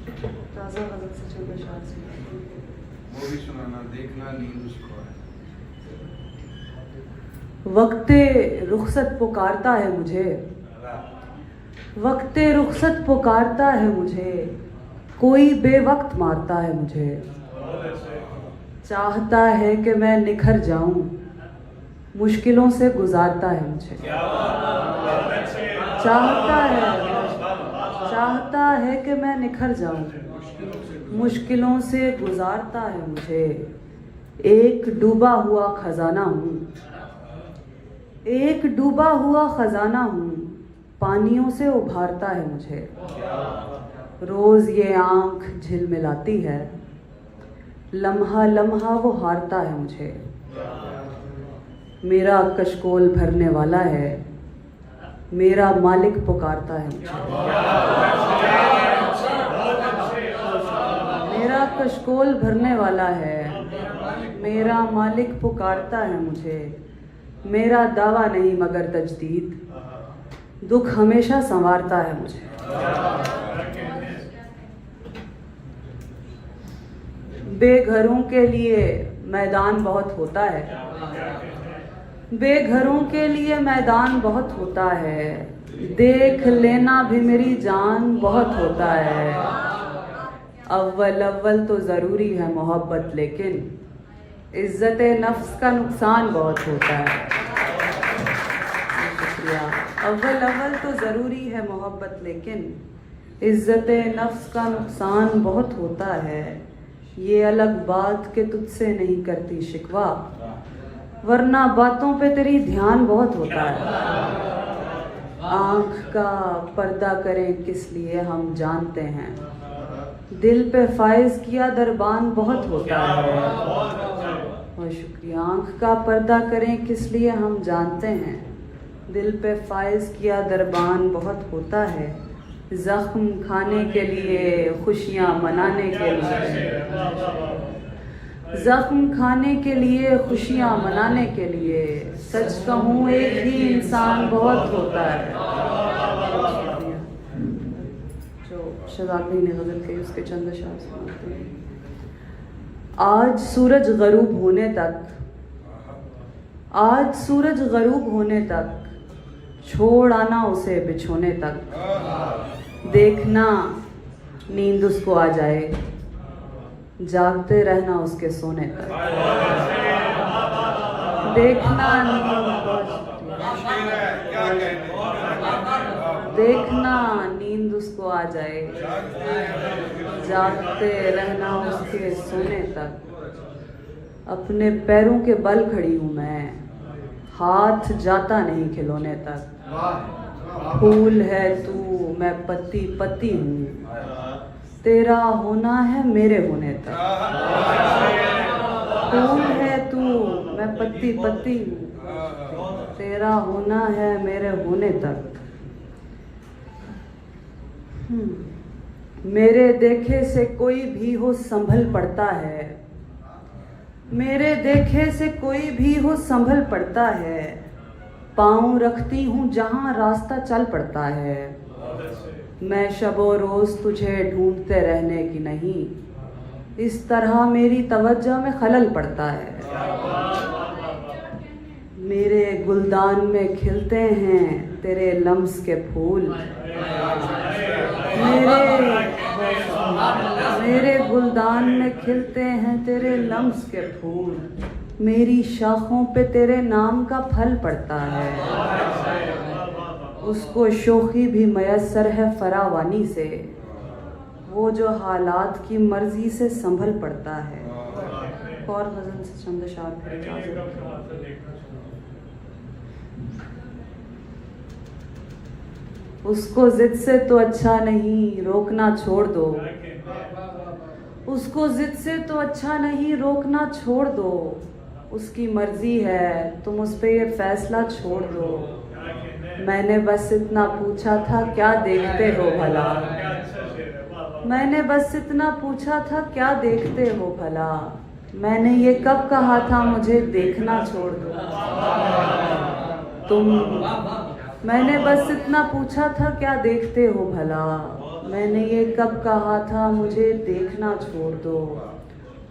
ताज़ा गज़ल से चंद अशआर सुनाते हैं। वो भी सुनाना, देखना नींद उसको है। वक्ते रुखसत पुकारता है मुझे, वक्ते रुखसत पुकारता है मुझे, कोई बेवक्त मारता है मुझे। चाहता है कि मैं निखर जाऊं, मुश्किलों से गुजारता है मुझे। चाहता है कि मैं निखर जाऊं, मुश्किलों से गुजारता है मुझे। एक डूबा हुआ खजाना हूँ, एक डूबा हुआ खजाना हूँ, पानियों से उभारता है मुझे। रोज ये आंख झिलमिलाती है, लम्हा लम्हा वो हारता है मुझे। मेरा कशकोल भरने वाला है, मेरा मालिक पुकारता है मुझे। मेरा कशकोल भरने वाला है, मेरा मालिक पुकारता है मुझे। मेरा दावा नहीं मगर तजदीद, दुख हमेशा संवारता है मुझे। बेघरों के लिए मैदान बहुत होता है, बेघरों के लिए मैदान बहुत होता है। देख लेना भी मेरी जान बहुत होता है। अव्वल अव्वल तो ज़रूरी है मोहब्बत, लेकिन इज्जत नफ्स का नुकसान बहुत होता है। शुक्रिया। अव्वल अव्वल तो ज़रूरी है मोहब्बत, लेकिन इज्जत नफ्स का नुकसान बहुत होता है। ये अलग बात कि तुझसे नहीं करती शिकवा, वरना बातों पे तेरी ध्यान बहुत होता है। आँख का पर्दा करें किस लिए हम जानते हैं, दिल पे फायज किया दरबान बहुत होता है। बहुत शुक्रिया। आँख का पर्दा करें किस लिए हम जानते हैं, दिल पे फायज किया दरबान बहुत होता है। जख्म खाने के लिए, खुशियाँ मनाने के लिए, जख्म खाने के लिए, खुशियाँ मनाने के लिए, सच कहूँ एक ही इंसान बहुत होता है। जो शहजादी ने गज़ल कही उसके चंद अशआर सुनाते हैं। आज सूरज गरूब होने तक, आज सूरज गरूब होने तक, छोड़ आना उसे बिछोने तक। देखना नींद उसको आ जाए, जागते रहना उसके सोने तक। देखना नींद उसको आ जाए, जागते रहना उसके सोने तक। अपने पैरों के बल खड़ी हूँ मैं, हाथ जाता नहीं खिलौने तक। फूल है तू, मैं पत्ती पत्ती हूँ, तेरा होना है मेरे होने तक। फूल है तू, मैं पत्ती पत्ती हूँ, तेरा होना है मेरे होने तक। मेरे देखे से कोई भी हो संभल पड़ता है, मेरे देखे से कोई भी हो संभल पड़ता है। पाँव रखती हूँ जहाँ रास्ता चल पड़ता है। मैं शबो रोज़ तुझे ढूंढते रहने की नहीं, इस तरह मेरी तवज्जो में खलल पड़ता है। मेरे गुलदान में खिलते हैं तेरे लम्स के फूल, मेरे गुलदान में खिलते हैं तेरे लम्स के फूल। मेरी शाखों पे तेरे नाम का फल पड़ता है। उसको शोखी भी मयस्सर है फरावानी से, वो जो हालात की मर्जी से संभल पड़ता है। और गज़ल से चंद अशआर फिर इजाज़त। उसको जिद से तो अच्छा नहीं रोकना छोड़ दो, उसको जिद से तो अच्छा नहीं रोकना छोड़ दो। उसकी मर्जी है तुम उस पे ये फैसला छोड़ दो। मैंने बस इतना पूछा था क्या देखते हो भला, मैंने बस इतना पूछा था क्या देखते हो भला। मैंने ये कब कहा था मुझे देखना छोड़ दो तुम। मैंने बस इतना पूछा था क्या देखते हो भला, मैंने ये कब कहा था मुझे देखना छोड़ दो,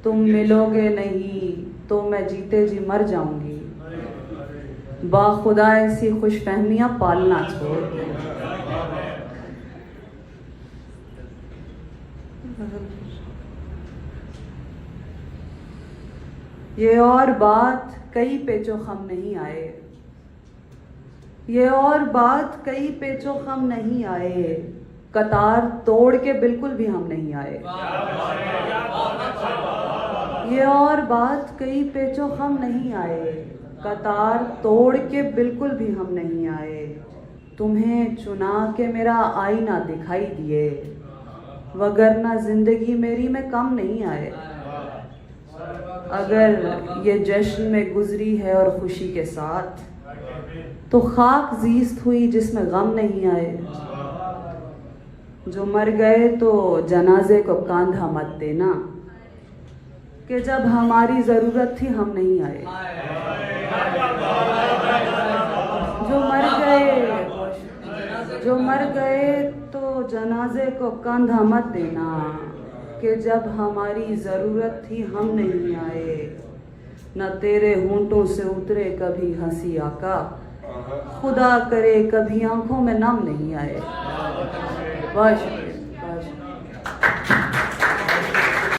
तुम मिलोगे नहीं तो मैं जीते जी मर जाऊंगी, बाखुदा ऐसी खुशफहमियां पालना छोड़ दो। ये और बात कई पेचो खम नहीं आए, ये और बात कई पेचो खम नहीं आए, कतार तोड़ के बिल्कुल भी हम नहीं आए। ये और बात कई पेचो खम नहीं आए, कतार तोड़ के बिल्कुल भी हम नहीं आए। तुम्हें चुना के मेरा आईना दिखाई दिए, वगरना जिंदगी मेरी में कम नहीं आए। अगर ये जश्न में गुजरी है और खुशी के साथ, तो खाक जीस्त हुई जिसमें गम नहीं आए। जो मर गए तो जनाजे को कांधा मत देना, कि जब हमारी जरूरत थी हम नहीं आए। जो मर गए तो जनाजे को कांधा मत देना, कि जब हमारी ज़रूरत थी हम नहीं आए। न तेरे होंठों से उतरे कभी हंसी आका, खुदा करे कभी आंखों में नम नहीं आए। बस।